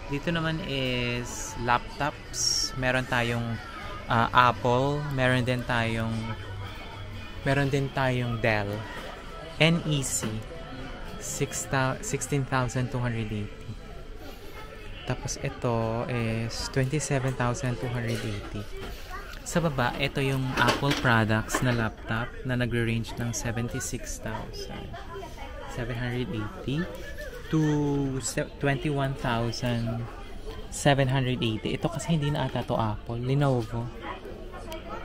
Dito naman is laptops. Meron tayong Apple. Meron din tayong Dell. NEC. 16,280. Tapos ito is 27,280. Sa baba, ito yung Apple products na laptop na nagre-range ng 76,780 to 21,780. Ito kasi hindi na ata to Apple. Lenovo.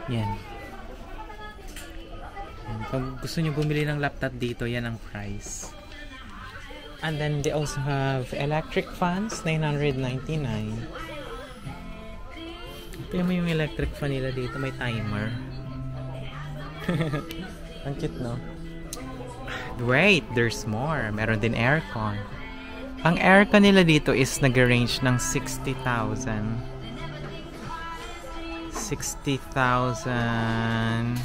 Yan. Kung gusto nyo bumili ng laptop dito, yan ang price. And then they also have electric fans, 999. Tignan mo yung electric fan nila dito, may timer. Ang cute, no? Wait, there's more. Meron din aircon. Ang aircon nila dito is nag-range ng 60,000. 60,280.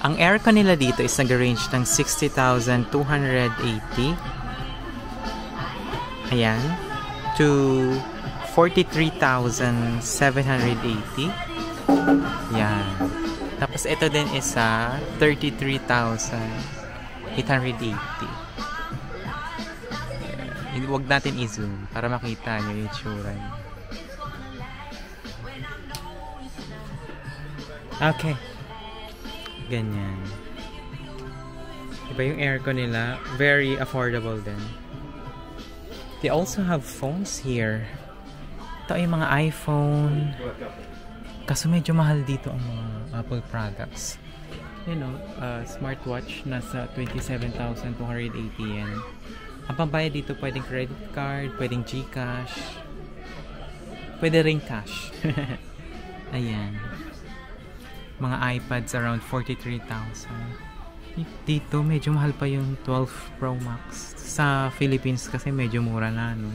Ang aircon nila dito is nag-range ng 60,280. Ayan. To 43,780. Yan. Tapos ito din is 33,880. Huwag natin i-zoom para makita nyo yung itsura niya. Okay. Ganyan. Diba yung aircon nila? Very affordable din. They also have phones here. Ito ay mga iPhone. Kaso medyo mahal dito ang mga Apple products. You know, smartwatch nasa 27,280 yen. Ang pambayad dito pwedeng credit card, pwedeng GCash, pwede ring cash. Ayan. Mga iPads around 43,000. Dito medyo mahal pa yung 12 Pro Max. Sa Philippines kasi medyo mura na, no?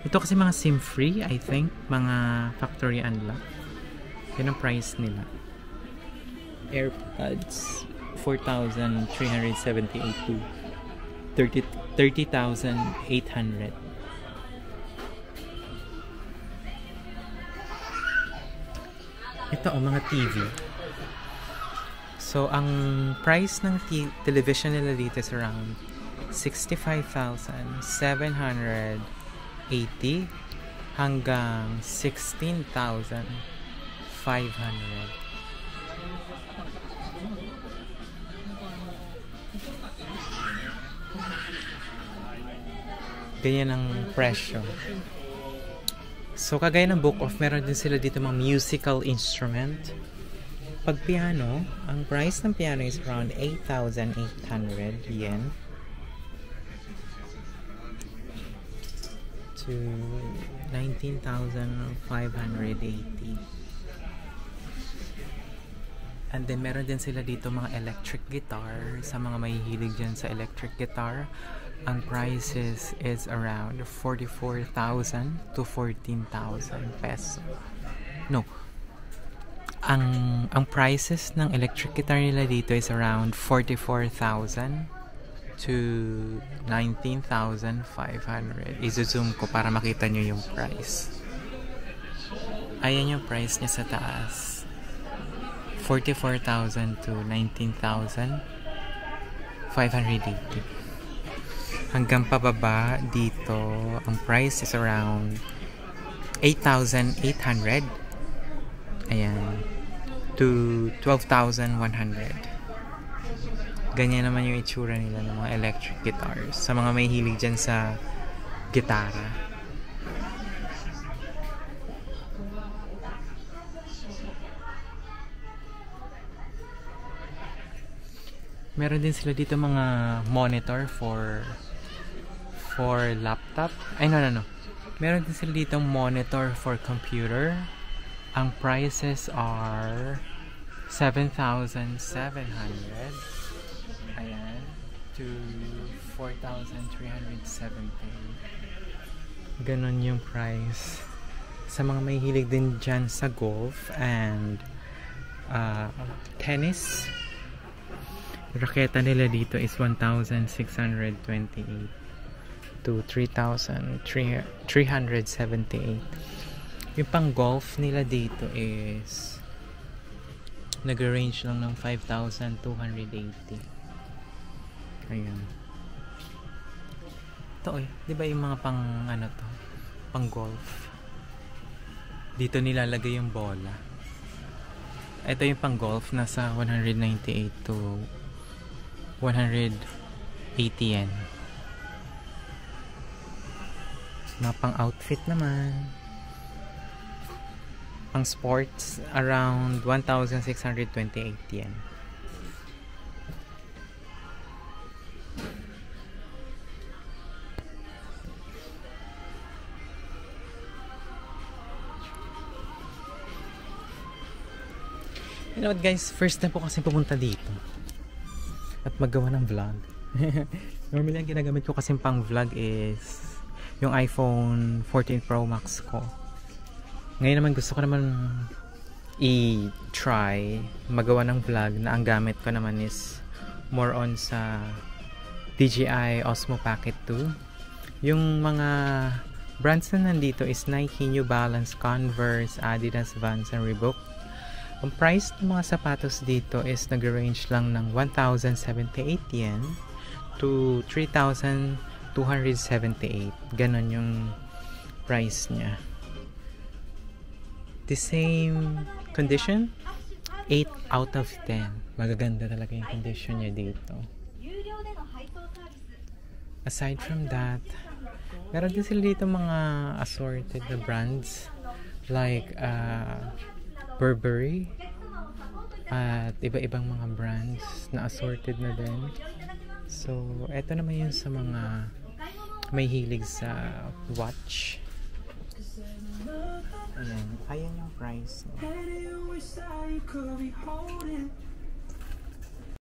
Ito kasi mga SIM free, I think. Mga factory unlock. Yan ang price nila. AirPods 4,378 to 30,800. Ito mga TV. So, ang price ng television nila dito is around 65,780 hanggang 16,500. Ganyan ang presyo. So, kagaya ng Book Off, meron din sila dito mga musical instrument. Pag piano, ang price ng piano is around 8,800 yen to 19,580. And then meron din sila dito mga electric guitar. Sa mga mahihilig dyan sa electric guitar, ang prices is around 44,000 to 14,000 peso. No. Ang prices ng electric guitar nila dito is around 44,000 to 19,500. I-zoom ko para makita nyo yung price. Ayan yung price niya sa taas. 44,000 to 19,580. Hanggang pababa dito, ang price is around 8,800. Ayan. To 12,100. Ganyan naman yung itsura nila ng mga electric guitars. Sa mga may hilig dyan sa gitara. Meron din sila dito mga monitor for laptop. Ay, no. Meron din sila dito monitor for computer. Ang prices are 7,700. Ayan. To 4,370. Ganon yung price. Sa mga may hilig din dyan sa golf and tennis. Raketa nila dito is 1,628 to 3,378. Yung pang golf nila dito is nag-range lang ng 5,280. Ayan. Ito di ba yung mga pang ano to? Pang golf. Dito nilalagay yung bola. Ito yung pang golf, nasa 198 to 180 yen. Mga pang outfit naman, pang sports, around 1,628 yen. You know what guys, first time po kasi pumunta dito at maggawa ng vlog. Normally ang ginagamit ko kasi pang vlog is yung iPhone 14 Pro Max ko. Ngayon naman gusto ko naman i-try magawa ng vlog na ang gamit ko naman is more on sa DJI Osmo Pocket 2. Yung mga brands na nandito is Nike, New Balance, Converse, Adidas, Vans, and Reebok. Ang price ng mga sapatos dito is nag-range lang ng 1,078 yen to 3,278. Ganon yung price niya. The same condition, 8 out of 10. Magaganda talaga yung condition niya dito. Aside from that, meron din sila dito mga assorted na brands like Burberry at iba-ibang mga brands na assorted na din. So, eto naman yun sa mga may hilig sa watch. Ayan yung price.